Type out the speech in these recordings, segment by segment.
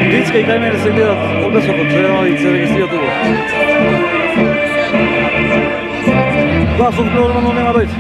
Blitzke i kaj mene se gledat odnosno kod žena i se registrirati ugo. Glasom normalno nema dojti.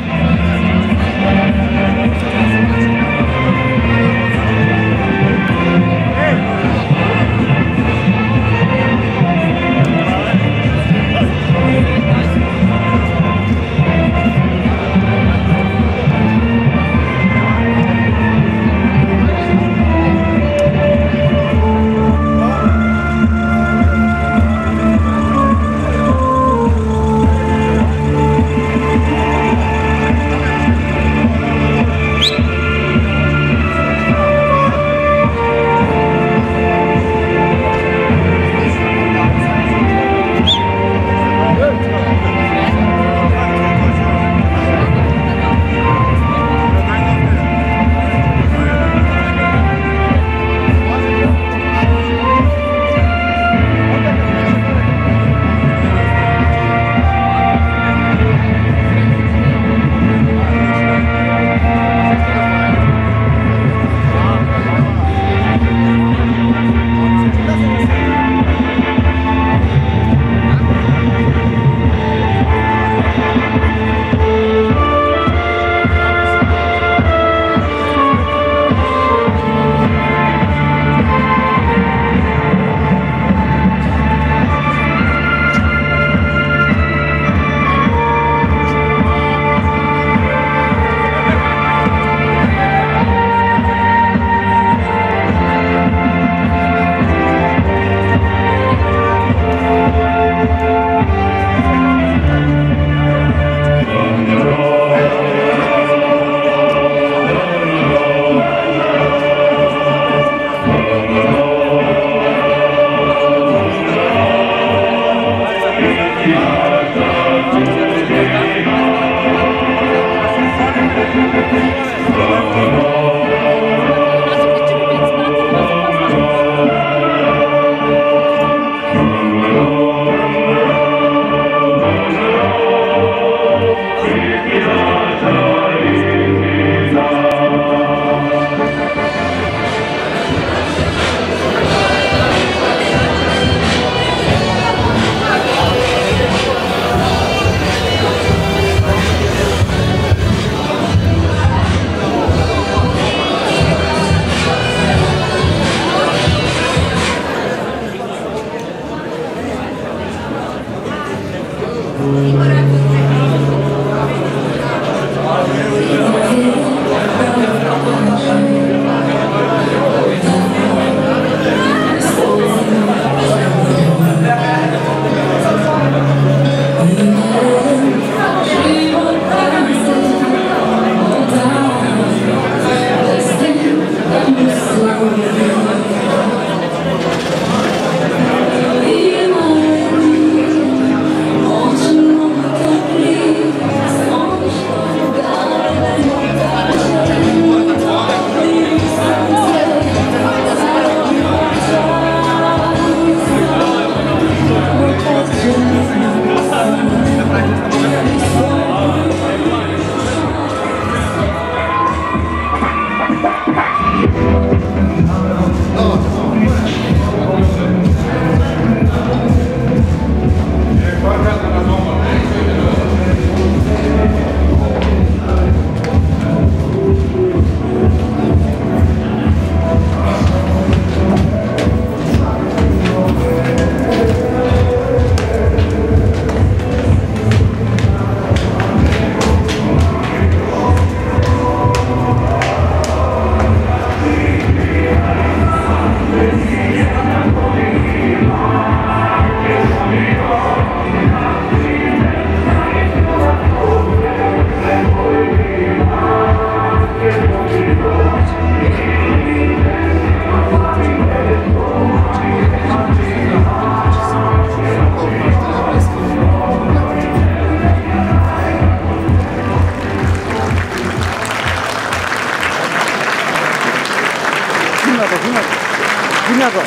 Димјато.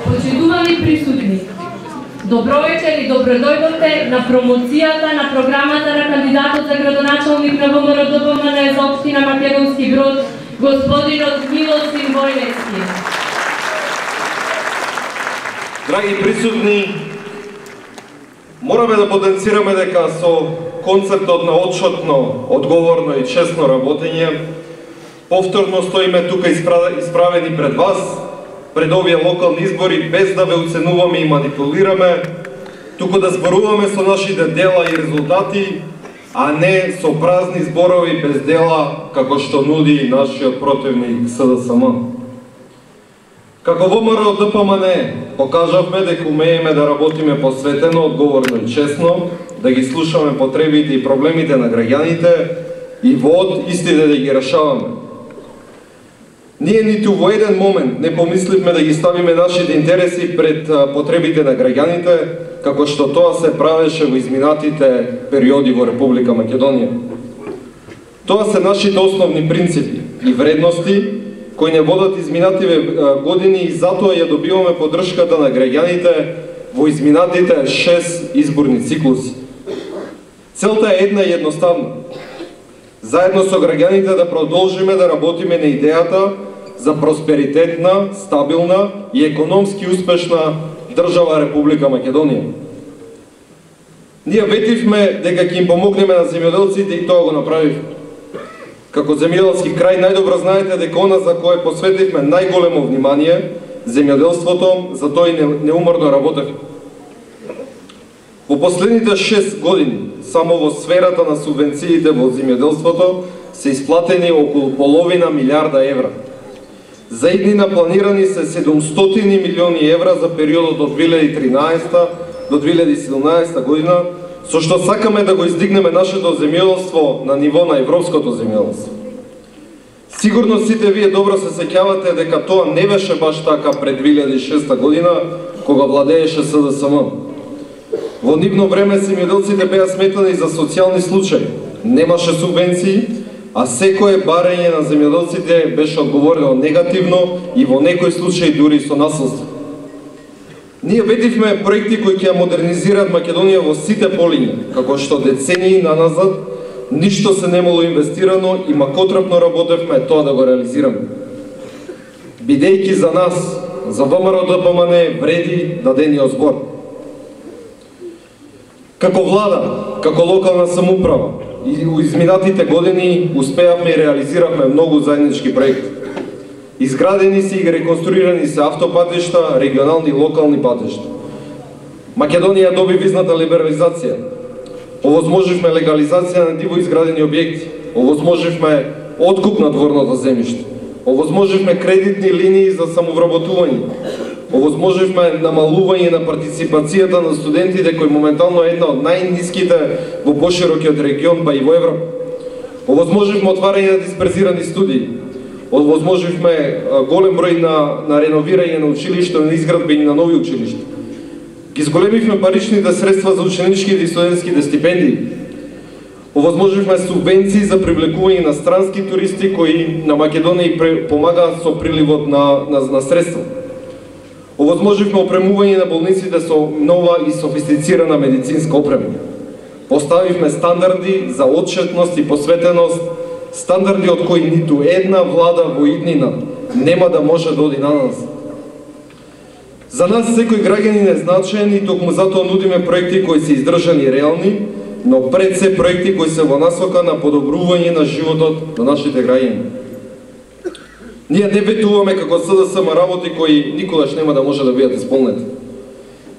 Почитувани присутни, добро вечер и добродојдовте на промоцијата на програмата на кандидатот за градоначалник на ВМРО ДПМН за општина Македонски Брод, господинот Милосин Војневски. Драги присутни, мораме да потенцираме дека со концептот на отчетно, одговорно и честно работење, повторно стоиме тука исправени пред вас, пред овие локални избори, без да ве уценуваме и манипулираме, туку да зборуваме со нашите дела и резултати, а не со празни зборови без дела, како што нуди нашиот противник СДСМ. Како ВМРО ДПМН покажавме дека умееме да работиме посветено, одговорно и честно, да ги слушаме потребите и проблемите на граѓаните и во истите да ги решаваме. Ние ниту во еден момент не помисливме да ги ставиме нашите интереси пред потребите на граѓаните, како што тоа се правеше во изминатите периоди во Република Македонија. Тоа се нашите основни принципи и вредности кои не водат изминативе години и затоа ја добиваме поддршката на граѓаните во изминатите 6 изборни циклуси. Целта е една и едноставна. Заедно со граѓаните да продолжиме да работиме на идејата за просперитетна, стабилна и економски успешна држава Република Македонија. Ние ветивме дека ќе им помогнеме на земјоделците и тоа го направивме. Како земјоделски крај најдобро знаете дека она за кое посветивме најголемо внимание, земјоделството, за тоа и неуморно работевме. Во последните 6 години, само во сферата на субвенциите во земјоделството, се исплатени околу половина милиарда евра. За иднина планирани се 700 милиони евра за периодот од 2013 до 2017 година, со што сакаме да го издигнеме нашето земјоделство на ниво на европското земјоделство. Сигурно сите вие добро се сеќавате дека тоа не беше баш така пред 2006 година, кога владееше СДСМ. Во нивно време земјоделците беа сметани за социјални случаи, немаше субвенции, а секое барање на земјоделците беше одговорено негативно и во некои случаи дури со насилство. Ние ветивме проекти кои ќе модернизираат Македонија во сите полиња, како што децении наназад ништо се немало инвестирано и макотрапно работевме тоа да го реализираме. Бидејќи за нас, за ВМРО-ДПМН вреди дадениот збор. Како влада, како локална самоуправа, и у изминатите години успеавме и реализиравме многу заеднички проекти. Изградени се и реконструирани се автопатишта, регионални и локални патишта. Македонија доби визната либерализација. Овозможивме легализација на диво изградени објекти. Овозможивме откуп на дворното земјиште. Овозможивме кредитни линии за самовработување. Овозможивме намалување на партиципацијата на студентите, кој моментално е една од најниските во поширокиот регион, па и во Европа. Овозможивме отварање на дисперзирани студии. Овозможивме голем број на реновирање на училишта, на изградбени на нови училишта. Ги зголемивме паричните средства за ученичките и студентските стипендии. Овозможивме субвенции за привлекување на странски туристи кои на Македонија помагаат со приливот на средства. Овозможивме опремување на болниците со нова и софистицирана медицинска опрема. Поставивме стандарди за отчетност и посветеност, стандарди од кои ниту една влада во иднина нема да може да оди на нас. За нас секој граѓанин е значаен и токму затоа нудиме проекти кои се издржани и реални, но пред се проекти кои се во насока на подобрување на животот на нашите граѓани. Ние не ветуваме како СДСМ работи кои никогаш нема да може да бидат исполнети.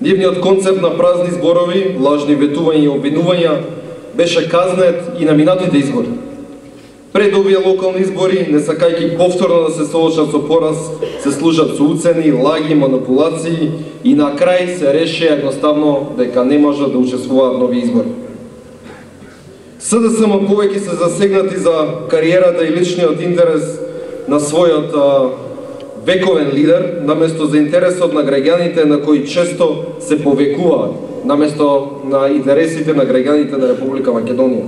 Нивниот концепт на празни зборови, лажни ветувања и обвинувања беше казнет и на минатите избори. Пред овие локални избори, не сакајќи повторно да се соочат со пораз, се служат со уцени, лаги, манипулации и на крај се реши едноставно дека не можат да учествуваат нови избори. СДСМ повеќе се засегнати за кариерата и личниот интерес на својот вековен лидер, наместо за интересот на граѓаните на кои често се повекуваат, наместо на интересите на граѓаните на Република Македонија.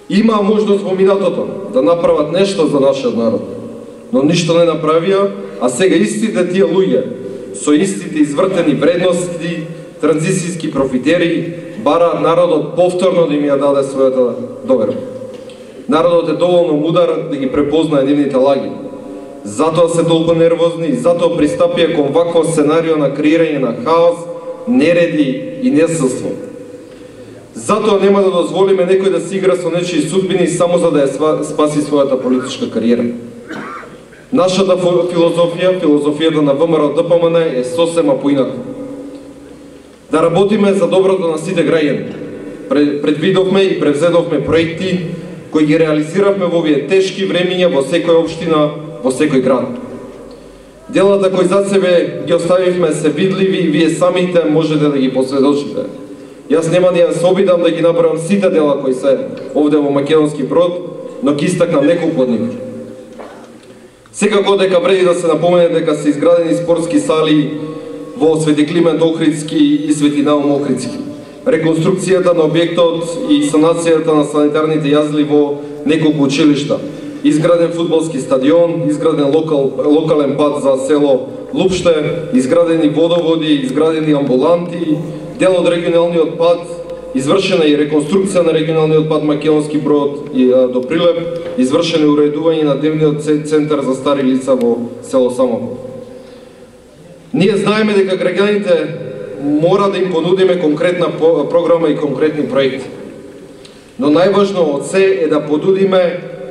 Има можност во минатото да направат нешто за нашиот народ, но ништо не направија, а сега истите тие луѓе, со истите извртени вредности, транзицијски профитери, бараат народот повторно да им ја даде својата довера. Народот е доволно мудар да ги препознае нивните лаги. Затоа се толку нервозни и затоа пристапија кон вакво сценарио на креирање на хаос, нереди и несилство. Затоа нема да дозволиме некој да се игра со нечии судбини само за да ја спаси својата политичка кариера. Нашата филозофија, филозофијата на ВМРО-ДПМН е сосема поинака. Да работиме за доброто на сите граѓани. Предвидовме и превзедовме проекти кои ги реализиравме во овие тешки времиња во секоја општина, во секој град. Делата кои за себе ги оставивме се видливи и вие самите можете да ги посведочите. Јас нема да се обидам да ги набрам сите дела кои се овде во Македонски Брод, но ќе истакнам неколку од нив. Секако дека вреди да се напомене дека се изградени спортски сали во Свети Климент Охридски и Свети Наум Охридски. Реконструкцијата на објектот и санацијата на санитарните јазли во неколку училишта. Изграден фудбалски стадион, изграден локален пат за село Лупште, изградени водоводи, изградени амбуланти, дел од регионалниот пат, извршена и реконструкција на регионалниот пат Македонски Брод и до Прилеп, извршено уредување на дневниот центар за стари лица во село Самоков. Ние знаеме дека граѓаните мора да им понудиме конкретна програма и конкретни проекти. Но најважно од се е да понудиме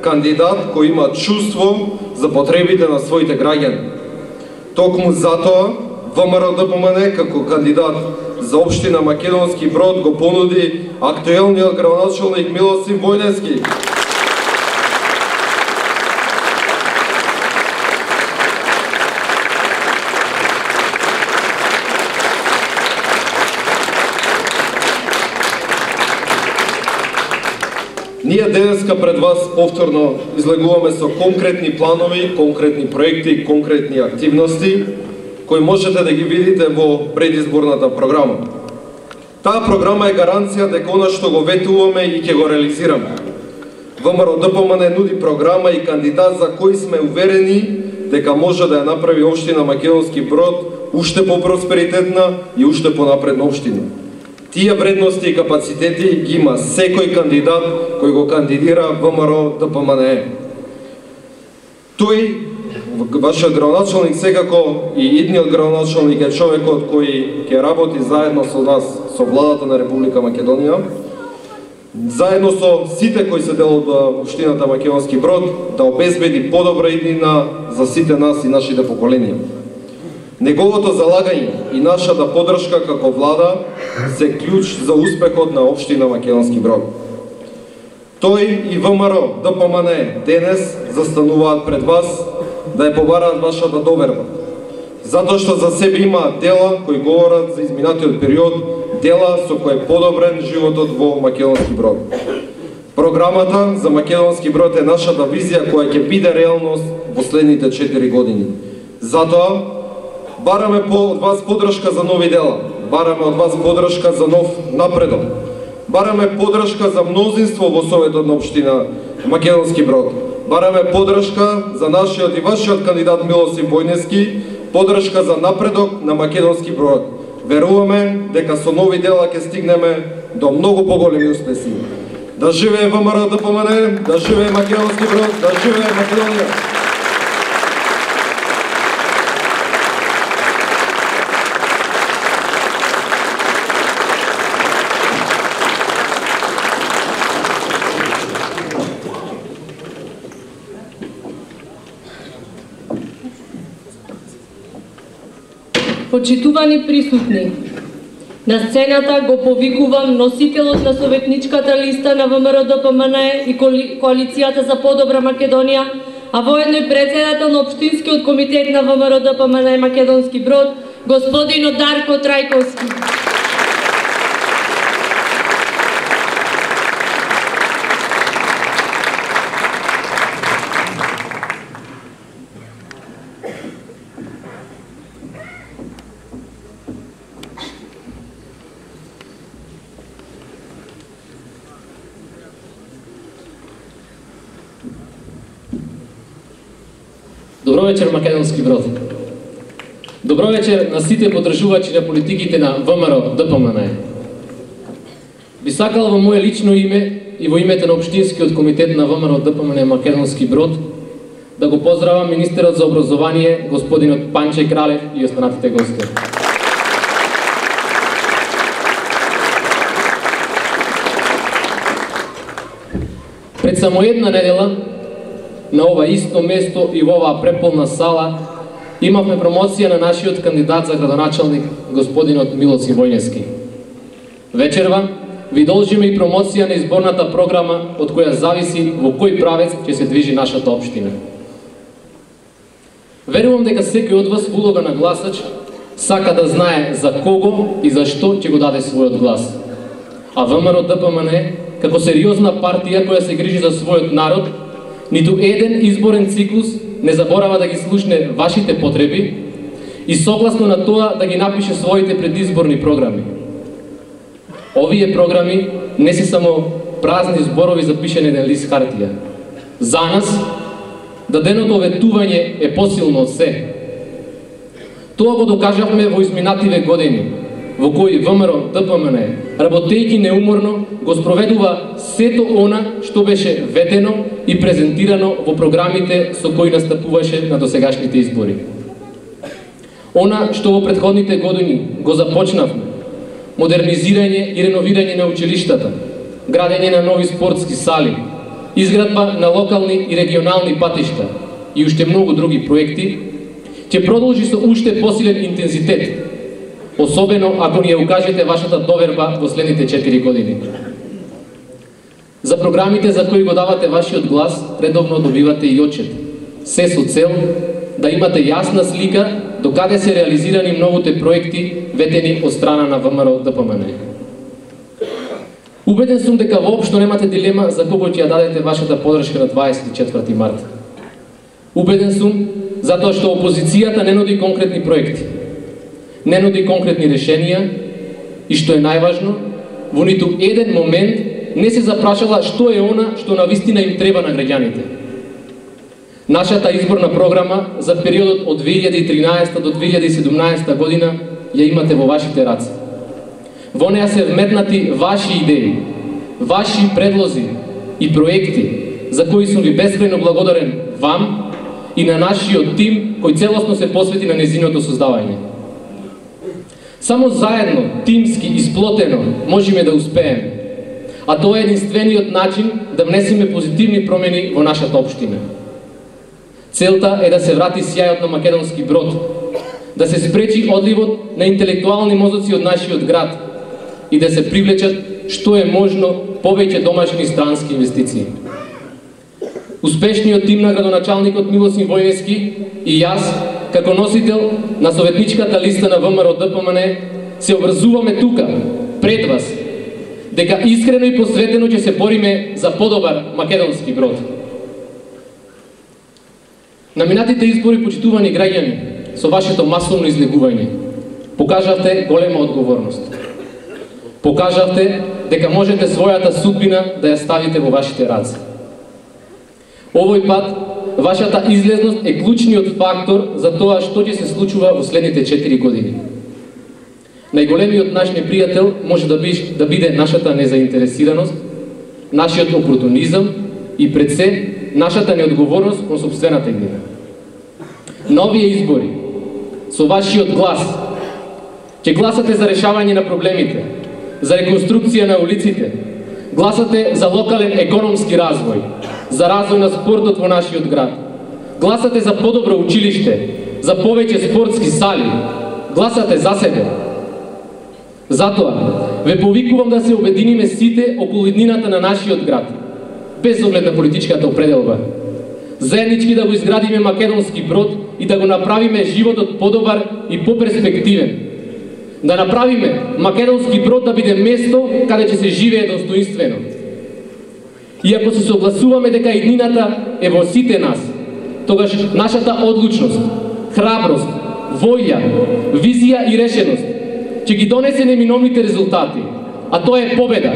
кандидат кој има чувство за потребите на своите граѓани. Токму затоа ВМРО-ДПМН како кандидат за општина Македонски Брод го понуди актуелниот градоначалник Милосив Војневски. Ние денеска пред вас повторно излегуваме со конкретни планови, конкретни проекти, конкретни активности, кои можете да ги видите во предизборната програма. Таа програма е гаранција дека она што го ветуваме и ќе го реализираме. ВМРО-ДПМН нуди програма и кандидат за кој сме уверени дека може да ја направи општина Македонски Брод уште по-просперитетна и уште понапредна општина. Тие вредности и капацитети ги има секој кандидат кој го кандидира ВМРО-ДПМН. Тој, вашиот градоначалник, секако и идниот градоначалник е човекот кој ќе работи заедно со нас, со владата на Република Македонија, заедно со сите кои се дел од општината Македонски Брод, да обезбеди подобра иднина за сите нас и нашите поколенија. Неговото залагање и нашата поддршка како влада се клjuč за успехот на општина Македонски Брод. Тој и ВМРО-ДПМН денес застануваат пред вас да ја побараат вашата доверба, затоа што за себе имаат дела кои говорат за изминатиот период, дела со кои е подобрен животот во Македонски Брод. Програмата за Македонски Брод е нашата визија која ќе биде реалност во следните 4 години. Затоа бараме од вас поддршка за нови дела, бараме од вас поддршка за нов напредок, бараме поддршка за мнозинство во Советот на општина Македонски Брод, бараме поддршка за нашиот и вашиот кандидат Милосив Војнески, поддршка за напредок на Македонски Брод. Веруваме дека со нови дела ќе стигнеме до многу поголеми успеси. Да живее ВМРО-ДПМН, да живее Македонски Брод, да живее Македонија! Почитувани присутни, на сцената го повикувам носителот на советничката листа на ВМРО-ДПМН и Коалицијата за подобра Македонија, а воедно и председател на Општинскиот комитет на ВМРО-ДПМН Македонски Брод, господинот Дарко Трајковски. Добро вечер, Македонски Брод. Добро вечер на сите поддржувачи на политиките на ВМРО-ДПМН. Би сакал во моje лично име и во името на Општинскиот комитет на ВМРО-ДПМН Македонски Брод да го поздравам министерот за образование, господинот Панче Кралев и останатите гости. Пред само една недела, на ова исто место и во оваа преполна сала, имавме промоција на нашиот кандидат за градоначалник, господинот Милосив Војнески. Вечерва ви должиме и промоција на изборната програма од која зависи во кој правец ќе се движи нашата општина. Верувам дека секој од вас во улога на гласач сака да знае за кого и за што ќе го даде својот глас. А ВМРО-ДПМН, како сериозна партија која се грижи за својот народ, ниту еден изборен циклус не заборава да ги слушне вашите потреби и согласно на тоа да ги напише своите предизборни програми. Овие програми не се само празни зборови запишени на лист хартија. За нас, даденото ветување е посилно од се. Тоа го докажавме во изминативе години, во кои ВМРО-ДПМН, работејќи неуморно, го спроведува сето она што беше ветено и презентирано во програмите со кои настапуваше на досегашните избори. Она што во претходните години го започнавме, модернизирање и реновирање на училиштата, градење на нови спортски сали, изградба на локални и регионални патишта и уште многу други проекти, ќе продолжи со уште посилен интензитет, особено ако ни ја укажете вашата доверба во следните 4 години. За програмите за кои го давате вашиот глас, редовно добивате и отчет, се со цел да имате јасна слика докаде се реализирани многуте проекти ветени од страна на ВМРО-ДПМН. Убеден сум дека воопшто немате дилема за кого ќе ја дадете вашата подршка на 24 март. Убеден сум затоа што опозицијата не нуди конкретни проекти, не нуди конкретни решенија и што е најважно, во ниту еден момент не се запрашала што е она што навистина им треба на граѓаните. Нашата изборна програма за периодот од 2013 до 2017 година ја имате во вашите раце. Во неа се вметнати ваши идеи, ваши предлози и проекти, за кои сум ви бескрајно благодарен вам и на нашиот тим кој целосно се посвети на незиното создавање. Само заедно, тимски и сплотено можеме да успееме, а тоа е единствениот начин да внесеме позитивни промени во нашата општина. Целта е да се врати сјајот на Македонски Брод, да се спречи одливот на интелектуални мозоци од нашиот град и да се привлечат што е можно повеќе домашни странски инвестиции. Успешниот тим на градоначалникот Милосим Војнески и јас, како носител на советничката листа на ВМРО ДПМН, се образуваме тука, пред вас, дека искрено и посветено ќе се бориме за подобар Македонски Брод. На минатите избори, почитувани граѓани, со вашето масовно излегување, покажавте голема одговорност. Покажавте дека можете својата судбина да ја ставите во вашите раце. Овој пат, вашата излезност е клучниот фактор за тоа што ќе се случува во следните 4 години. Најголемиот наш непријател може да биде нашата незаинтересираност, нашиот опортунизам и пред се нашата неодговорност кон сопствената иднина. На овие избори, со вашиот глас, ќе гласате за решавање на проблемите, за реконструкција на улиците, гласате за локален економски развој, за развој на спортот во нашиот град, гласате за подобро училиште, за повеќе спортски сали, гласате за себе. Затоа, ве повикувам да се обединиме сите околу иднината на нашиот град, без оглед на политичката определба. Заеднички да го изградиме Македонски Брод и да го направиме животот подобар и поперспективен. Да направиме Македонски Брод да биде место каде ќе се живее достоинствено. И ако се согласуваме дека иднината е во сите нас, тогаш нашата одлучност, храброст, воља, визија и решеност ќе ги донесе неминовните резултати, а тоа е победа.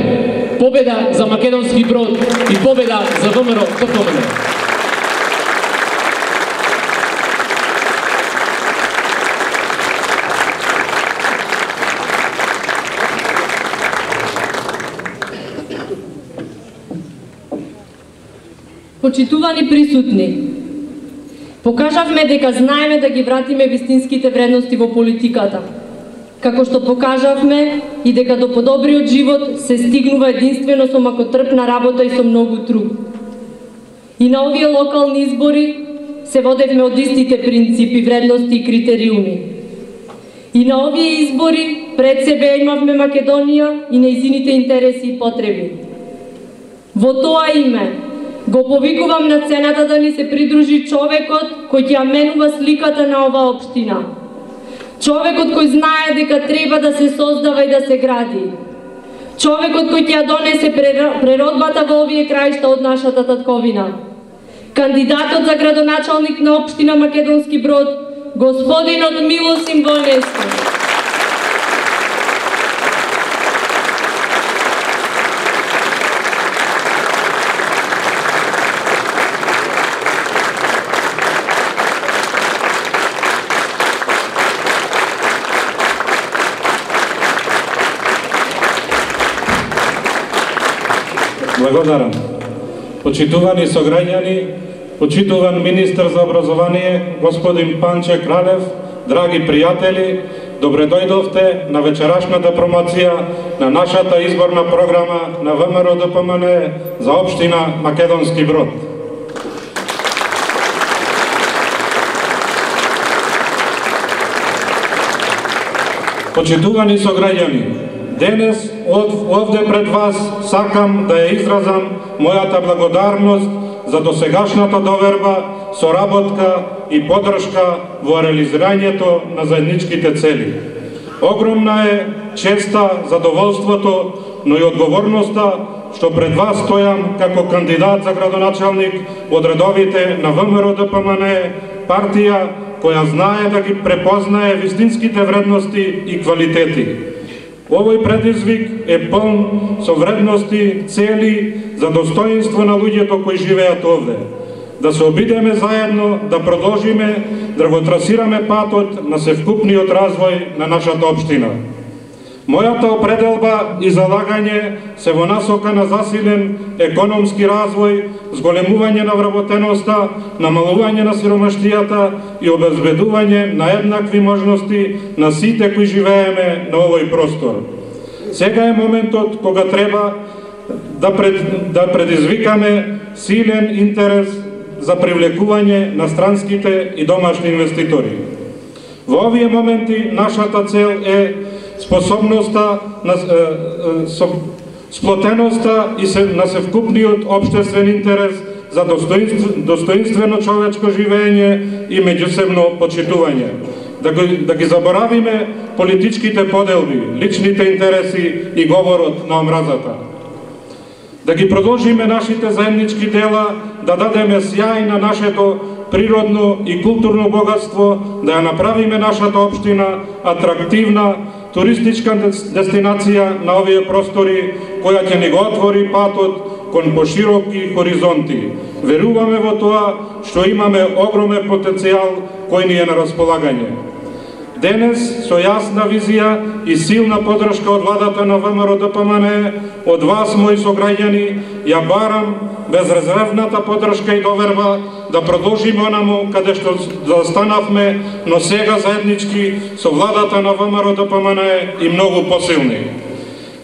Победа за Македонски Брод и победа за ВМРО ДПМН. Почитувани присутни, покажавме дека знаеме да ги вратиме вистинските вредности во политиката, како што покажавме и дека до подобриот живот се стигнува единствено со макотрпна работа и со многу труд. И на овие локални избори се водевме од истите принципи, вредности и критериуми. И на овие избори пред себе имавме Македонија и нејзините интереси и потреби. Во тоа име го повикувам на сцената да ни се придружи човекот кој ќе ја менува сликата на оваа општина. Човекот кој знае дека треба да се создава и да се гради. Човекот кој ќе ја донесе преродбата во овие краишта од нашата татковина. Кандидатот за градоначалник на општина Македонски Брод, господинот Милосим Војнески. Благодарам. Почитувани сограѓани, почитуван министер за образование, господин Панче Кралев, драги пријатели, добре дојдовте на вечерашната промоција на нашата изборна програма на ВМРО ДПМН за општина Македонски Брод. Почитувани сограѓани, денес овде пред вас сакам да ја изразам мојата благодарност за досегашната доверба, соработка и поддршка во реализирањето на заедничките цели. Огромна е честа задоволството но и одговорноста што пред вас стојам како кандидат за градоначалник од редовите на ВМРО ДПМН, партија која знае да ги препознае вистинските вредности и квалитети. Овој предизвик е полн со вредности, цели за достоинство на луѓето кои живеат овде. Да се обидеме заедно, да продолжиме, да го трасираме патот на севкупниот развој на нашата општина. Мојата определба и залагање се во насока на засилен економски развој, зголемување на вработеноста, намалување на сиромаштијата и обезбедување на еднакви можности на сите кои живееме на овој простор. Сега е моментот кога треба да предизвикаме силен интерес за привлекување на странските и домашни инвеститори. Во овие моменти нашата цел е способноста, сплотеноста и на севкупниот општествен интерес за достоинствено човечко живење и меѓусебно почитување. Да ги заборавиме политичките поделби, личните интереси и говорот на омразата. Да ги продолжиме нашите заеднички дела, да дадеме сјај на нашето природно и културно богатство, да ја направиме нашата општина атрактивна, туристичка дестинација на овие простори, која ќе ни го отвори патот кон пошироки хоризонти. Веруваме во тоа што имаме огромен потенцијал кој ни е на располагање. Денес, со јасна визија и силна подршка од владата на ВМРО ДПМН, од вас, мои сограѓани, ја барам безрезервната подршка и доверба да продолжиме онаму каде што застанавме, но сега заеднички со владата на ВМРО ДПМН и многу посилни.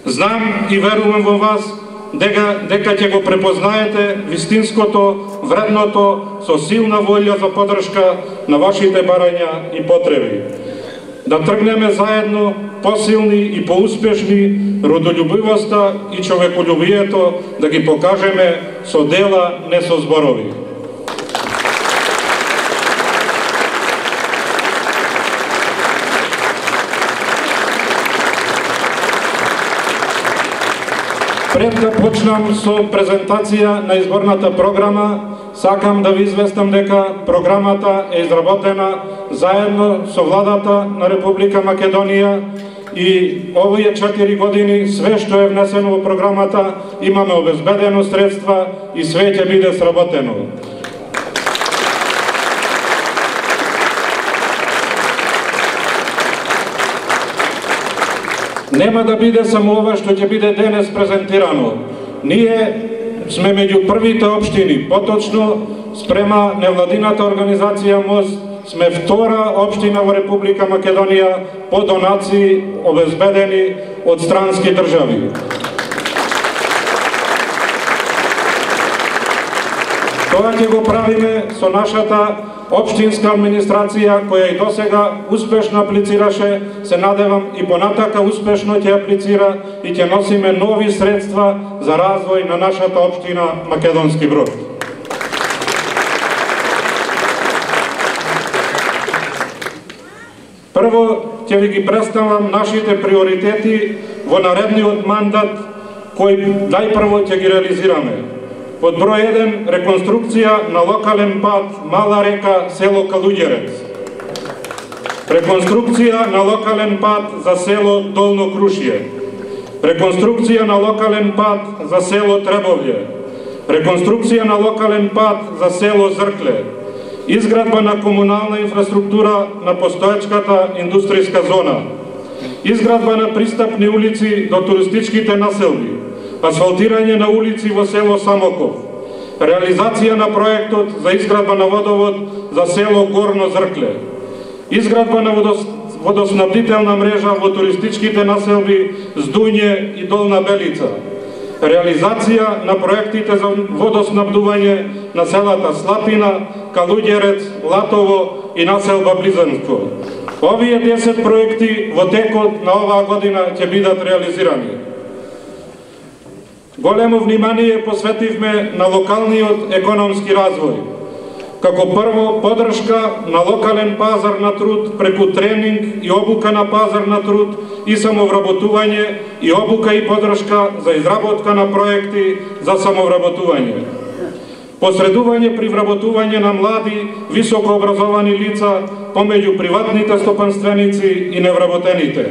Знам и верувам во вас дека ќе го препознаете вистинското, вредното, со силна волја за подршка на вашите барања и потреби. Да тргнеме заедно посилни и поуспешни, родолюбивоста и човеколюбието да ги покажеме со дела, не со зборови. Пред да почнам со презентација на изборната програма, сакам да ви известам дека програмата е изработена заедно со владата на Република Македонија и овие 4 години све што е внесено во програмата имаме обезбедено средства и све ќе биде сработено. Нема да биде само ова што ќе биде денес презентирано. Ние сме меѓу првите општини, поточно спрема невладината организација МОСТ, сме втора општина во Република Македонија по донации обезбедени од странски држави. Тоа ќе го правиме со нашата општинска администрација, која и досега успешно аплицираше, се надевам и понатака успешно ќе аплицира и ќе носиме нови средства за развој на нашата општина Македонски Брод. Прво ќе ви ги представам нашите приоритети во наредниот мандат, кои најпрво ќе ги реализираме. Под број 1, реконструкција на локален пат Мала река, село Калуѓерец. Реконструкција на локален пат за село Долно Крушје. Реконструкција на локален пат за село Требовље. Реконструкција на локален пат за село Зркле. Изградба на комунална инфраструктура на постоечката индустријска зона. Изградба на пристапни улици до туристичките населби. Асфалтирање на улици во село Самоков, реализација на проектот за изградба на водовод за село Горно Зркле, изградба на водоснабдителна мрежа во туристичките населби Здуње и Долна Белица, реализација на проектите за водоснабдување на селата Слатина, Калуѓерец, Латово и населба Близанско. Овие 10 проекти во текот на оваа година ќе бидат реализирани. Големо внимание посветивме на локалниот економски развој. Како прво, подршка на локален пазар на труд преку тренинг и обука на пазар на труд и самовработување и обука и подршка за изработка на проекти за самовработување. Посредување при вработување на млади, високообразовани лица помеѓу приватните стопанственици и невработените.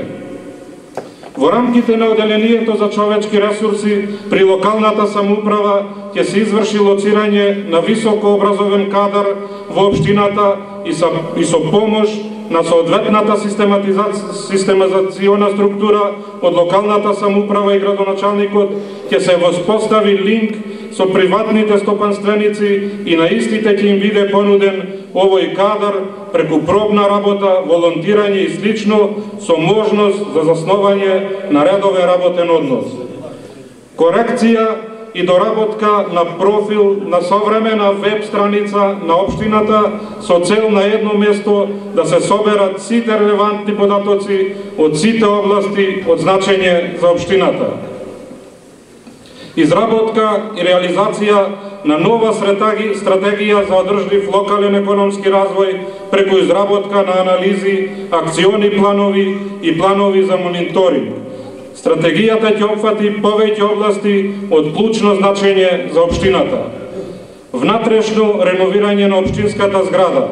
Во рамките на Оделението за човечки ресурси при локалната самоуправа ќе се изврши лоцирање на високообразован кадар во општината и со помош на соодветната систематизациона структура од локалната самоуправа и градоначалникот ќе се воспостави линк со приватните стопанственици и на истите ќе им биде понуден овој кадар преку пробна работа, волонтирање и слично со можност за заснување на редовен работен однос. Корекција и доработка на профил на современа веб страница на општината со цел на едно место да се соберат сите релевантни податоци од сите области од значење за општината. Изработка и реализација на нова стратегија за одржлив локален економски развој преку изработка на анализи, акциони планови и планови за мониторинг. Стратегијата ќе опфати повеќе области од клучно значење за општината. Внатрешно реновирање на општинската зграда,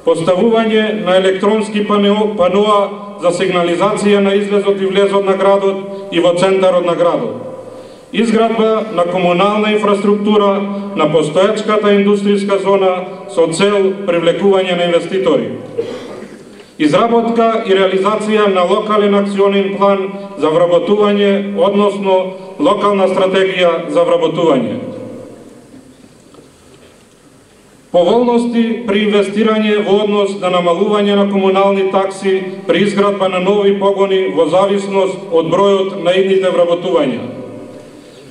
поставување на електронски паноа за сигнализација на излезот и влезот на градот и во центарот на градот. Изградба на комунална инфраструктура на постоечката индустријска зона со цел привлекување на инвеститори. Изработка и реализација на локален акционен план за вработување, односно локална стратегија за вработување. Поволности при инвестирање во однос на намалување на комунални такси при изградба на нови погони во зависност од бројот на идните вработувања.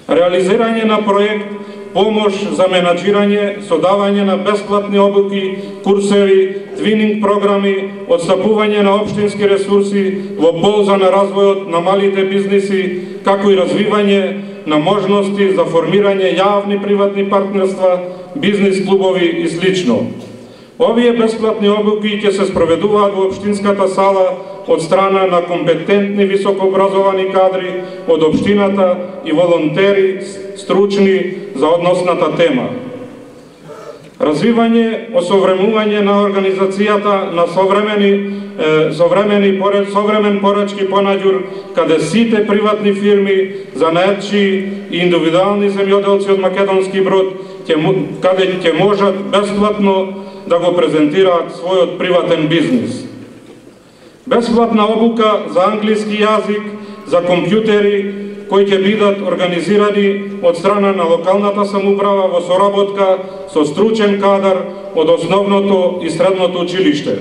Реализирање на проект помош за менаџирање со давање на бесплатни обуки, курсеви, твининг програми, отстапување на општински ресурси во полза на развојот на малите бизниси, како и развивање на можности за формирање јавни приватни партнерства, бизнис клубови и слично. Овие бесплатни обуки ќе се спроведуваат во општинската сала од страна на компетентни високообразовани кадри од општината и волонтери стручни за односната тема. Развивање, осовремување на организацијата на современ порачки понаѓур, каде сите приватни фирми, занаетчи и индивидуални земјоделци од Македонски Брод, каде ќе можат бесплатно да го презентираат својот приватен бизнис. Бесплатна обука за англиски јазик, за компјутери, кои ќе бидат организирани од страна на локалната самоуправа во соработка со стручен кадар од основното и средното училиште.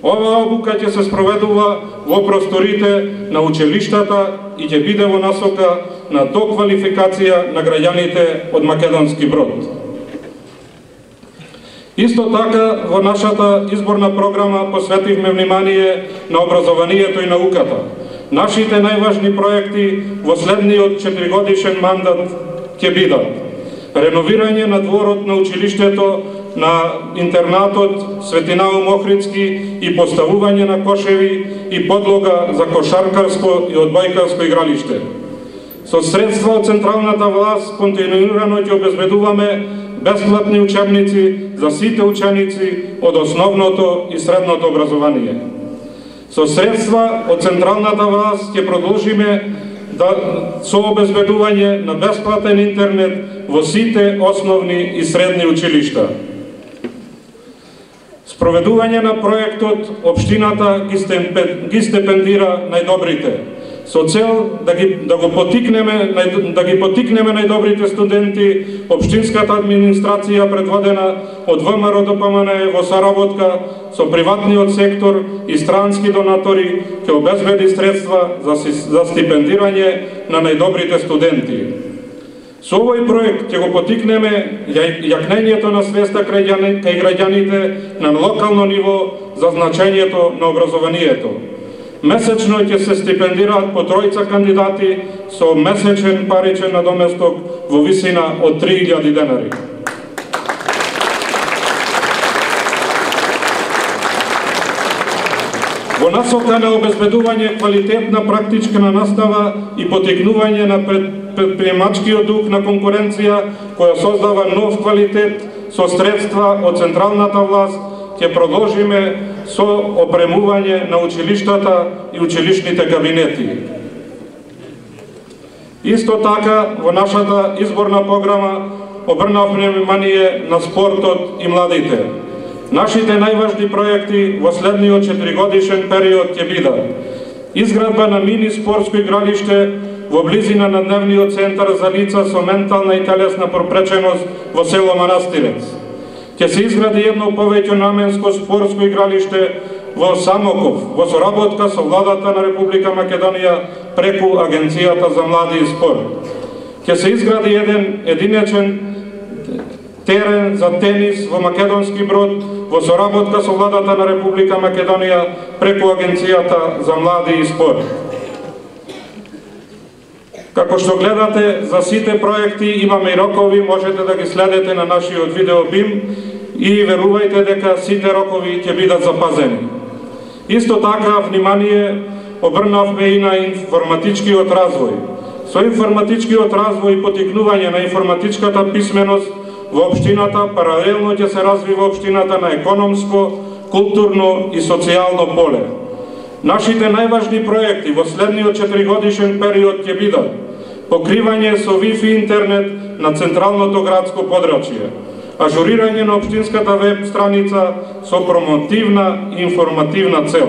Ова обука ќе се спроведува во просторите на училиштата и ќе биде во насока на доквалификација на граѓаните од Македонски Брод. Исто така, во нашата изборна програма посветивме внимание на образованието и науката. Нашите најважни проекти во следниот 4-годишен мандат ќе бидат: реновирање на дворот на училиштето, на интернатот Светинаум Охридски и поставување на кошеви и подлога за кошаркарско и одбојкарско игралиште. Со средства од централната власт континуирано ќе обезбедуваме бесплатни учебници за сите ученици од основното и средното образование. Со средства од централната власт ќе продолжиме со обезбедување на бесплатен интернет во сите основни и средни училишта. Спроведување на проектот општината ги стипендира најдобрите, со цел да ги поттикнеме најдобрите студенти. Општинската администрација предводена од ВМРО ДПМН во соработка со приватниот сектор и странски донатори ќе обезбеди средства за стипендирање на најдобрите студенти. Со овој проект ќе го поттикнеме јакнењето на свеста кај граѓаните на локално ниво за значењето на образованието. Месечно ќе се стипендираат по 3 кандидати со месечен паричен надоместок во висина од 3000 денари. Во насока на обезбедување квалитетна практична настава и потикнување на предприемачкиот дух на конкуренција која создава нов квалитет со средства од централната власт, ќе продолжиме со опремување на училиштата и училишните кабинети. Исто така, во нашата изборна програма обрнавме внимание на спортот и младите. Нашите најважни проекти во следниот 4-годишен период ќе бидат изградба на мини спортско игралиште во близина на дневниот центар за лица со ментална и телесна пропреченост во село Манастирец. Ќе се изгради едно повеќе наменско спортско игралиште во Самоков, во соработка со владата на Република Македонија преку Агенцијата за млади и спорт. Ќе се изгради еден единечен терен за тенис во Македонски Брод во соработка со владата на Република Македонија преку Агенцијата за млади и спорт. Како што гледате, за сите проекти имаме и рокови, можете да ги следете на нашиот видеобим и верувајте дека сите рокови ќе бидат запазени. Исто така, внимание обрнавме и на информатичкиот развој. Со информатичкиот развој и потикнување на информатичката писменост во општината паралелно ќе се развива општината на економско, културно и социјално поле. Нашите најважни проекти во следниот 4-годишен период ќе бидат покривање со Wi-Fi интернет на централното градско подрачје, ажурирање на општинската веб страница со промотивна и информативна цел.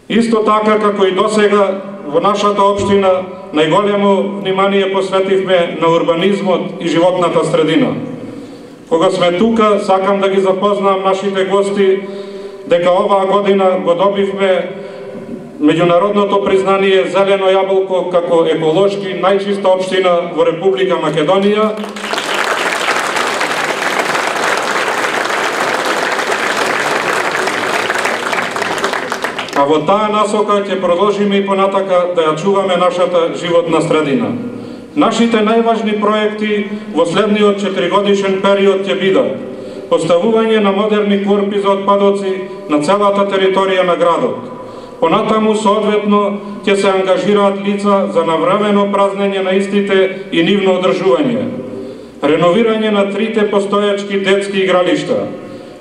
Исто така, како и досега, во нашата општина најголемо внимание посветивме на урбанизмот и животната средина. Кога сме тука, сакам да ги запознам нашите гости дека оваа година го добивме меѓународното признание Зелено јаболко како еколошки најчиста општина во Република Македонија. А во таа насока ќе продолжиме и понатака да ја чуваме нашата животна средина. Нашите најважни проекти во следниот 4-годишен период ќе бидат поставување на модерни корпи за отпадоци на целата територија на градот. Понатаму соодветно ќе се ангажираат лица за навремено празнење на истите и нивно одржување. Реновирање на 3 постојачки детски игралишта.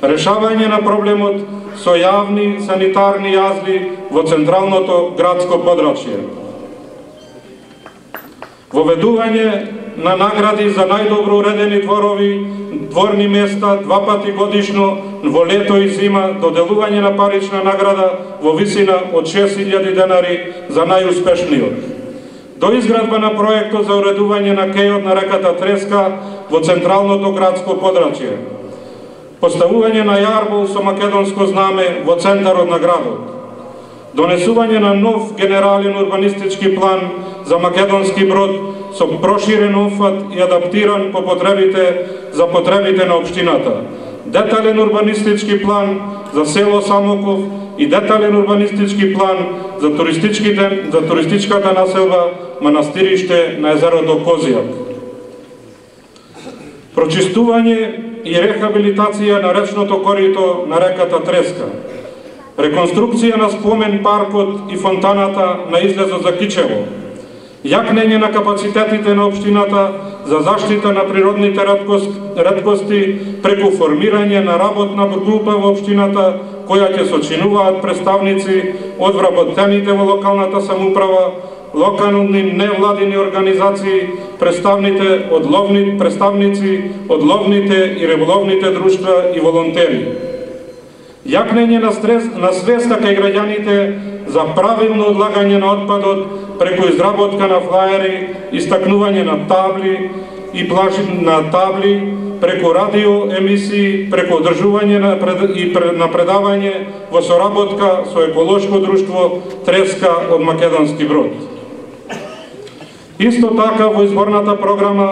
Решавање на проблемот со јавни санитарни јазли во централното градско подрачје. Воведување на награди за најдобро уредени дворови, дворни места 2 пати годишно во лето и зима, доделување на парична награда во висина од 6000 денари за најуспешниот. До изградба на проектот за уредување на кејот на реката Треска во централното градско подрачје. Поставување на јарбол со македонско знаме во центарот на градот. Донесување на нов генерален урбанистички план за Македонски Брод со проширен опфат и адаптиран по потребите за потребите на општината. Детален урбанистички план за село Самоков и детален урбанистички план за туристичката населба Манастириште на езерото Козијак. Прочистување и рехабилитација на речното корито на реката Треска. Реконструкција на спомен паркот и фонтаната на излезот за Кичево. Јакнење на капацитетите на општината за заштита на природните реткости преку формирање на работна група во општината која ќе сочинуваат представници од вработените во локалната самоуправа, локални невладини организации, представници од ловните и риболовните друштва и волонтери. Јакнење на свеста кај граѓаните за правилно одлагање на отпадот преку изработка на флаери, истакнување на табли и плажи на табли, преку радио емисии, преку одржување на предавање во соработка со еколошко друштво Треска од Македонски Брод. Исто така во изборната програма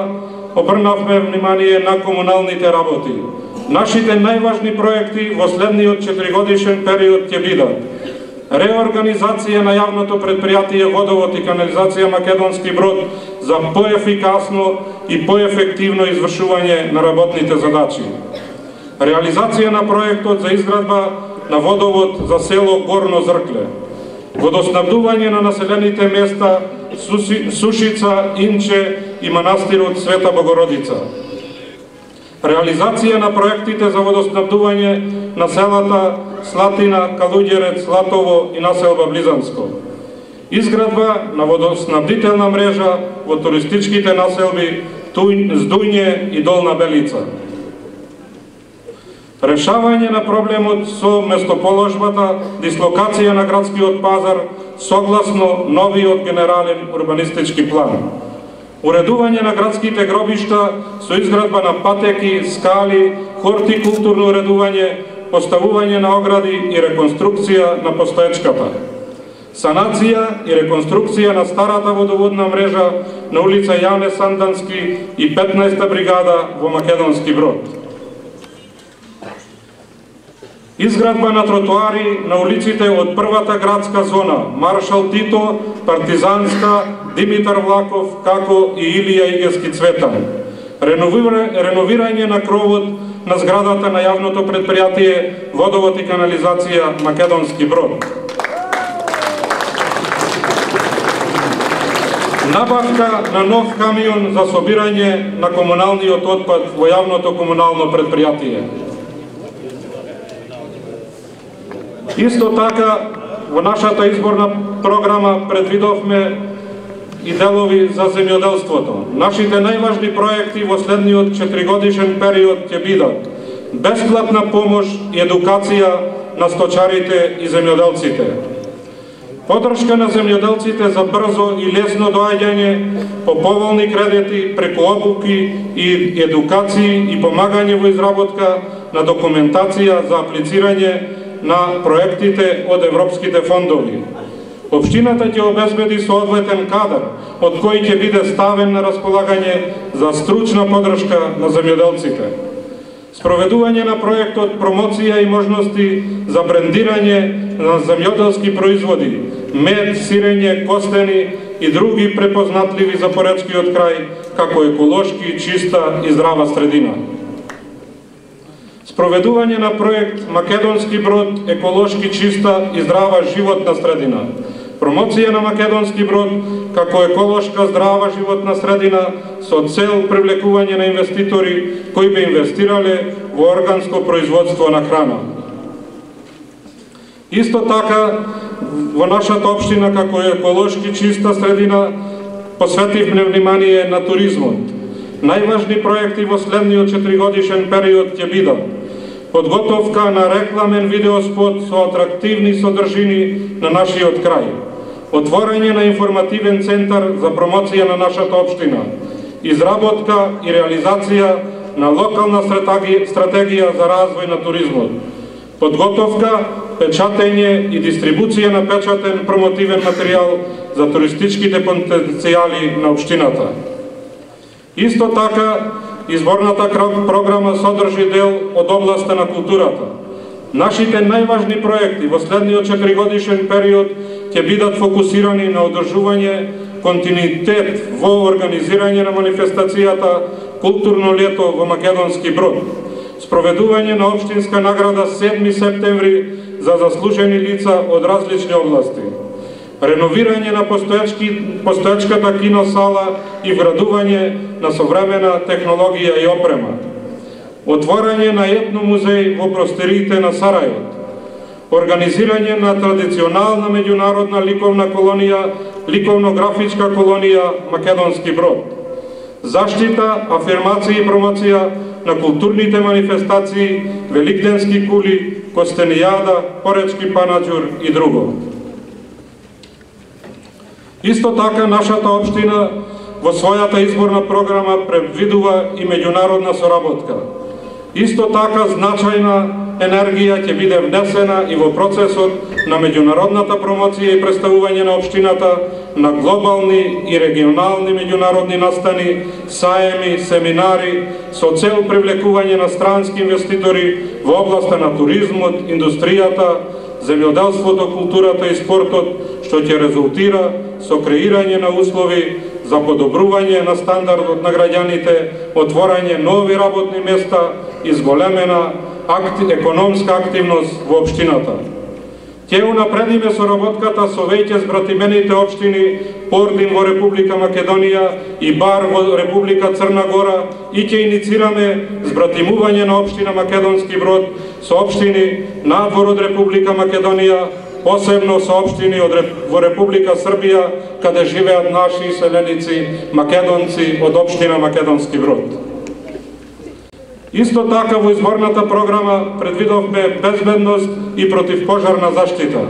обрнавме внимание на комуналните работи. Нашите најважни проекти во следниот 4-годишен период ќе бидат реорганизација на јавното предпријатие Водовод и канализација Македонски Брод за поефикасно и поефективно извршување на работните задачи. Реализација на проектот за изградба на водовод за село Горно Зркле, водоснабдување на населените места Сушица, Инче и манастирот Света Богородица, реализација на проектите за водоснабдување на селата Слатина, Калуѓерец, Латово и населба Близанско, изградба на водоснабдителна мрежа во туристичките населби Здујње и Долна Белица, решавање на проблемот со местоположбата, дислокација на градскиот пазар согласно новиот генерален урбанистички план, уредување на градските гробишта со изградба на патеки, скали, хортикултурно уредување, поставување на огради и реконструкција на постоечката, санација и реконструкција на старата водоводна мрежа на улица Јане Сандански и 15-та бригада во Македонски Брод, изградба на тротоари на улиците од првата градска зона Маршал Тито, Партизанска, Димитар Влаков, како и Илија Игески Цветан, реновирање на кровот на зградата на јавното предпријатие Водовод и канализација Македонски Брод, набавка на нов камион за собирање на комуналниот отпад во јавното комунално предпријатие. Исто така, во нашата изборна програма предвидовме и делови за земјоделството. Нашите најважни проекти во следниот 4-годишен период ќе бидат бесплатна помош и едукација на сточарите и земјоделците, поддршка на земјоделците за брзо и лесно доаѓање по поволни кредити преку обуки и едукации и помагање во изработка на документација за аплицирање на проектите од европските фондови. Општината ќе обезбеди соодветен кадар, од кој ќе биде ставен на располагање за стручна поддршка на земјоделците. Спроведување на проектот промоција и можности за брендирање на земјоделски производи, мед, сирење, костени и други препознатливи за поречкиот крај, како еколошки, чиста и здрава средина. Спроведување на проект Македонски Брод, еколошки, чиста и здрава животна средина. Промоција на Македонски Брод како еколошка, здрава животна средина со цел привлекување на инвеститори кои би инвестирале во органско производство на храна. Исто така, во нашата општина како еколошки чиста средина посветивме внимание на туризмот. Најважни проекти во следниот 4-годишен период ќе бидат подготовка на рекламен видеоспот со атрактивни содржини на нашиот крај, отворање на информативен центар за промоција на нашата општина, изработка и реализација на локална стратегија за развој на туризмот, подготовка, печатење и дистрибуција на печатен промотивен материјал за туристичките потенцијали на општината. Исто така, изборната програма содржи дел од областа на културата. Нашите најважни проекти во следниот 4-годишен период ќе бидат фокусирани на одржување континуитет во организирање на манифестацијата Културно лето во Македонски Брод, спроведување на општинска награда 7 септември за заслужени лица од различни области, реновирање на постоечката киносала и вградување на современа технологија и опрема, отворање на етномузеј во простириите на Сарајот, организирање на традиционална меѓународна ликовна колонија, ликовно-графичка колонија Македонски Брод, заштита, афирмација и промоција на културните манифестации, великденски кули, костенијада, поречки панаџур и друго. Исто така, нашата општина во својата изборна програма предвидува и меѓународна соработка. Исто така, значајна енергија ќе биде внесена и во процесот на меѓународната промоција и представување на општината на глобални и регионални меѓународни настани, саеми, семинари со цел привлекување на странски инвеститори во областа на туризмот, индустријата, земјоделството, културата и спортот, што ќе резултира со креирање на услови за подобрување на стандардот на граѓаните, отворање нови работни места и зголемена економска активност во општината. Ќе унапредиме соработката со веќе збратимените општини Пордим во Република Македонија и Бар во Република Црна Гора и ќе иницираме збратимување на општина Македонски Брод со општини надвор од Република Македонија, посебно со општини во Република Србија, каде живеат наши иселеници македонци од општина Македонски Брод. Исто така во изборната програма предвидовме безбедност и противпожарна заштита.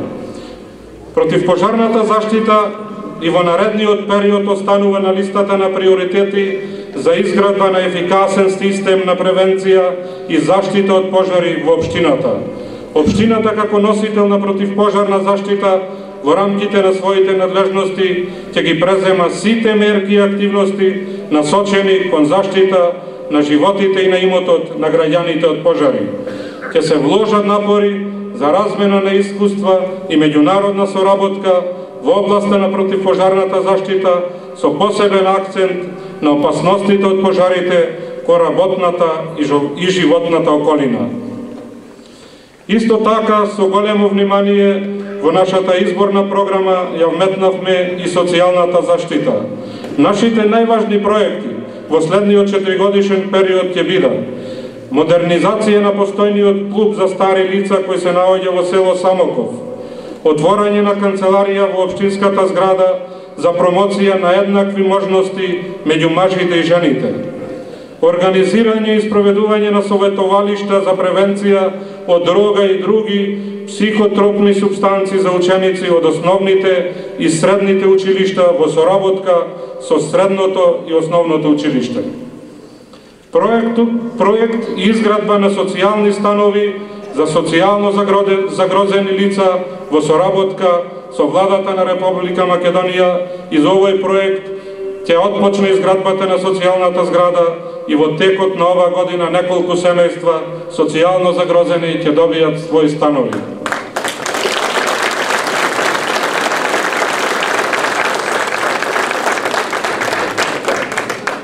Противпожарната заштита и во наредниот период останува на листата на приоритети за изградба на ефикасен систем на превенција и заштита од пожари во општината. Општината како носител на противпожарна заштита во рамките на своите надлежности ќе ги презема сите мерки и активности насочени кон заштита на животите и на имотот на граѓаните од пожари. Ќе се вложат напори за размена на искуства и меѓународна соработка во областа на противпожарната заштита со посебен акцент на опасностите од пожарите кон работната и животната околина. Исто така, со големо внимание во нашата изборна програма ја вметнавме и социјалната заштита. Нашите најважни проекти во следниот 4-годишен период ќе бидат модернизација на постојниот клуб за стари лица кој се наоѓа во село Самоков, отворање на канцеларија во општинската зграда за промоција на еднакви можности меѓу мажите и жените, организирање и спроведување на советовалишта за превенција од дрога и други психотропни субстанци за ученици од основните и средните училишта во соработка со средното и основното училиште. Проект и изградба на социјални станови за социјално загрозени лица во соработка со владата на Република Македонија и за овој проект ќе отпочне изградбата на социјалната зграда и во текот на ова година неколку семејства социјално загрозени ќе добијат своји станови.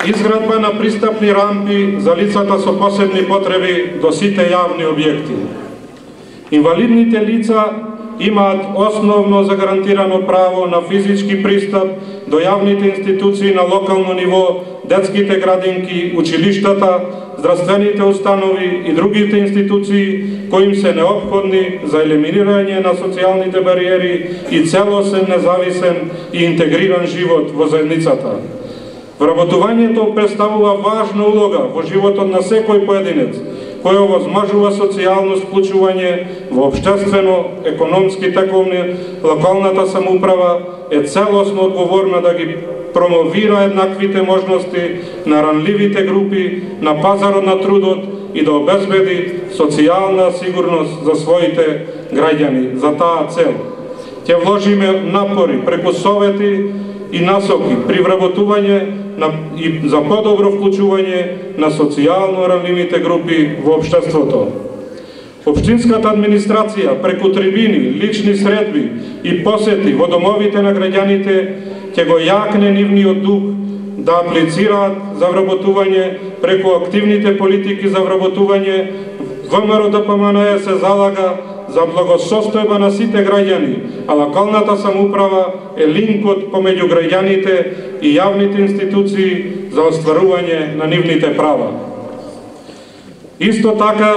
Изградба на пристапни рампи за лицата со посебни потреби до сите јавни објекти. Инвалидните лица имаат основно загарантирано право на физички пристап до јавните институции на локално ниво, детските градинки, училиштата, здравствените установи и другите институции кои им се неопходни за елиминирање на социјалните бариери и целосен, независен и интегриран живот во заедницата. Вработувањето представува важна улога во животот на секој поединец, кој овозможува социјално вклучување во општествено, економски тековни, локалната самоуправа е целосно одговорна да ги промовира еднаквите можности на ранливите групи на пазарот на трудот и да обезбеди социјална сигурност за своите граѓани. За таа цел ќе вложиме напори преку совети и насоки при вработување и за подобро вклучување на социјално ранливите групи во општеството. Општинската администрација преку трибини, лични средби и посети во домовите на граѓаните ќе го јакне нивниот дух да аплицираат за вработување преку активните политики за вработување. ВМРО ДПМНЕ се залага за благосостојба на сите граѓани, а локалната самоуправа е линкот помеѓу граѓаните и јавните институции за остварување на нивните права. Исто така,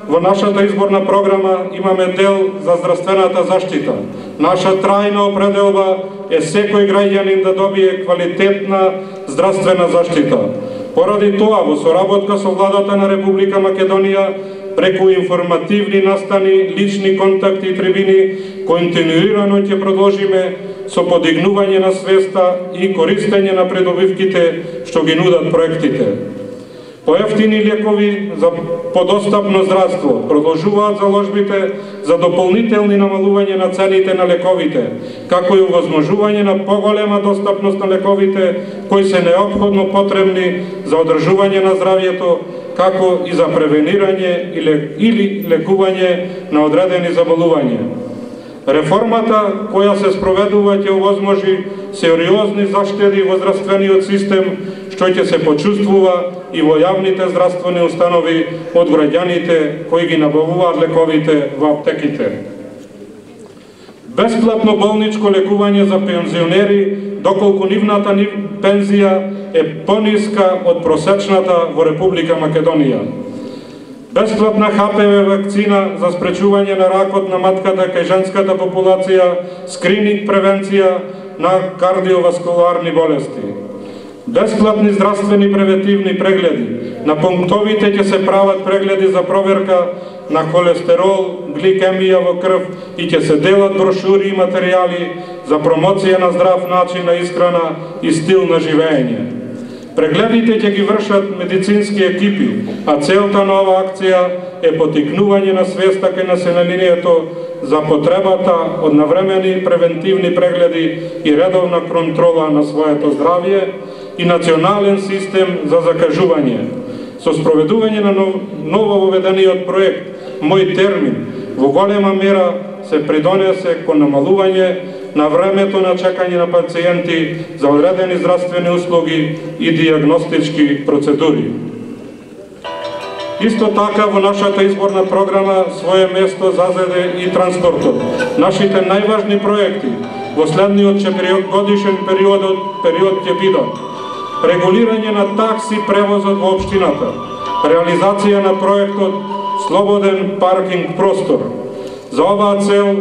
во нашата изборна програма имаме дел за здравствената заштита. Наша трајна определба е секој граѓанин да добие квалитетна здравствена заштита. Поради тоа, во соработка со владата на Република Македонија, преку информативни настани, лични контакти и трибини, континуирано ќе продолжиме со подигнување на свеста и користење на придобивките што ги нудат проектите. Поевтини лекови за подостапно здравство, продолжуваат заложбите за дополнителни намалување на цените на лековите, како и овозможување на поголема достапност на лековите кои се неопходно потребни за одржување на здравјето, како и за превенирање или лекување на одредени заболувања. Реформата која се спроведува ќе овозможи сериозни заштеди во здравствениот систем, што што ќе се почувствува и во јавните здравствени установи од граѓаните кои ги набавуваат лековите во аптеките. Бесплатно болничко лекување за пензионери, доколку нивната пензија е пониска од просечната во Република Македонија. Бесплатна ХПВ вакцина за спречување на ракот на матката кај женската популација, скрининг превенција на кардиоваскуларни болести. Бесплатни здравствени превентивни прегледи. На пунктовите ќе се прават прегледи за проверка на холестерол, гликемија во крв и ќе се делат брошури и материјали за промоција на здрав начин на исхрана и стил на живење. Прегледите ќе ги вршат медицински екипи, а целта на оваа акција е потикнување на свеста кај населението за потребата од навремени превентивни прегледи и редовна контрола на своето здравје и национален систем за закажување. Со спроведување на ново воведениот проект Мој термин во голема мера се придонесе кон намалување на времето на чекање на пациенти за одредени здравствени услуги и диагностички процедури. Исто така во нашата изборна програма свое место зазеде и транспортот. Нашите најважни проекти во следниот 4-годишен период ќе бидат: регулирање на такси превозот во општината, реализација на проектот Слободен паркинг простор. За оваа цел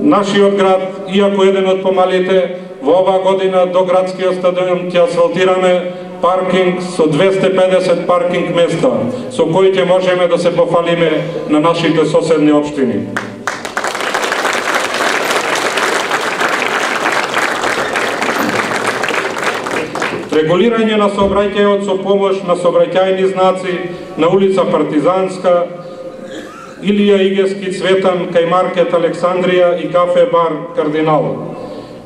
нашиот град, иако еден од помалите, во оваа година до градскиот стадион ќе асфалтираме паркинг со 250 паркинг места, со кои ќе можеме да се пофалиме на нашите соседни општини. Регулирање на сообраќајот со помош на сообраќајни знаци на улица Партизанска, Илија Игески, Цветан, кај маркет Александрија и кафе бар Кардинал.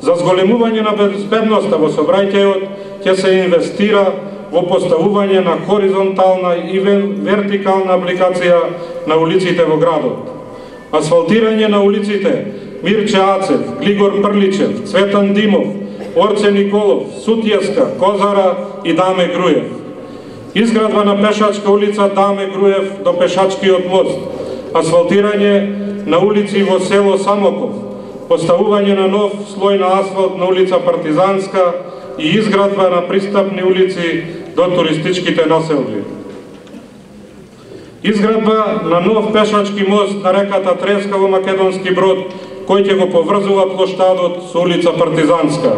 За зголемување на безбедноста во сообраќајот ќе се инвестира во поставување на хоризонтална и вертикална апликација на улиците во градот. Асфалтирање на улиците Мирче Ацев, Глигор Прличев, Цветан Димов, Орце Николов, Сутјеска, Козара и Даме Груев. Изградба на пешачка улица Даме Груев до пешачкиот мост. Асфалтирање на улици во село Самоков. Поставување на нов слој на асфалт на улица Партизанска и изградба на пристапни улици до туристичките населби. Изградба на нов пешачки мост на реката Треска во Македонски Брод, кој ќе го поврзува плоштадот со улица Партизанска.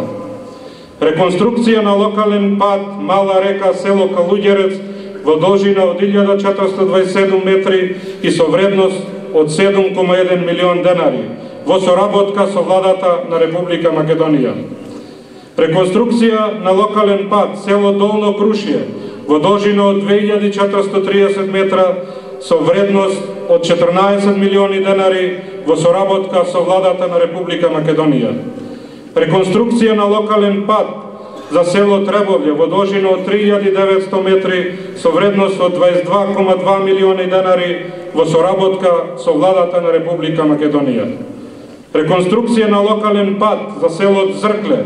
Реконструкција на локален пат Мала река село Калуѓерец во должина од 1427 метри и со вредност од 7,1 милион денари во соработка со владата на Република Македонија. Реконструкција на локален пат село Долно Крушје во должина од 2430 метра со вредност од 14 милиони денари во соработка со владата на Република Македонија. Реконструкција на локален пат за село Требовле во должина од 3900 метри со вредност од 22,2 милиони денари во соработка со владата на Република Македонија. Реконструкција на локален пат за село Зркле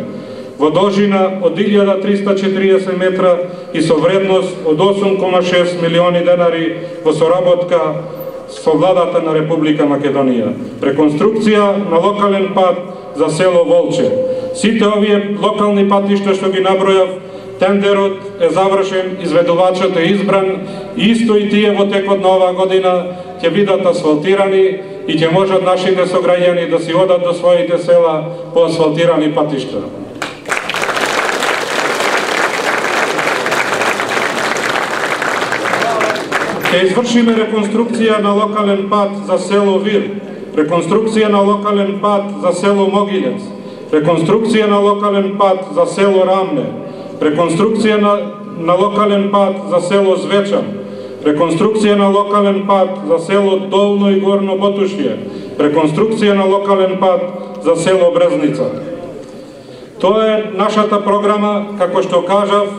во должина од 1340 метра и со вредност од 8,6 милиони денари во соработка со владата на Република Македонија. Реконструкција на локален пат за село Волче. Сите овие локални патишта што ги набројав, тендерот е завршен, изведувачот е избран и исто и тие во текот на оваа година ќе бидат асфалтирани и ќе можат нашите сограѓани да си одат до своите села по асфалтирани патишта. Ќе извршиме реконструкција на локален пат за село Вир, реконструкција на локален пат за село Могилец, реконструкција на локален пат за село Рамне, реконструкција на локален пат за село Звечан, реконструкција на локален пат за село Долно и Горно Ботушје, реконструкција на локален пат за село Брезница. Тоа е нашата програма, како што кажав.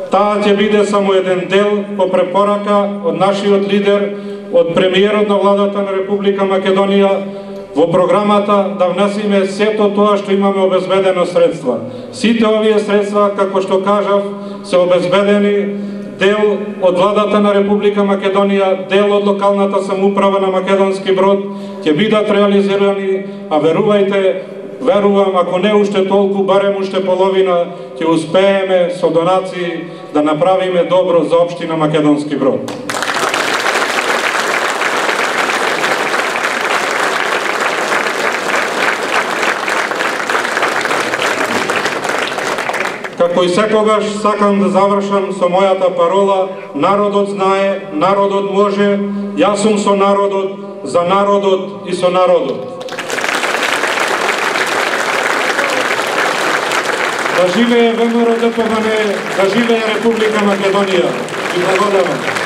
Таа ќе биде само еден дел по препорака од нашиот лидер, од премиерот на владата на Република Македонија, во програмата да внесиме сето тоа што имаме обезбедено средства. Сите овие средства, како што кажав, се обезбедени дел од владата на Република Македонија, дел од локалната самоуправа на Македонски Брод, ќе бидат реализирани, а верувам, ако не уште толку, барем уште половина, ќе успееме со донации да направиме добро за општина Македонски Брод. Како и секогаш сакам да завршам со мојата парола: народот знае, народот може, јас сум со народот, за народот и со народот. Да живее ВМРО ДПМН, да живее Република Македонија. И благодарам.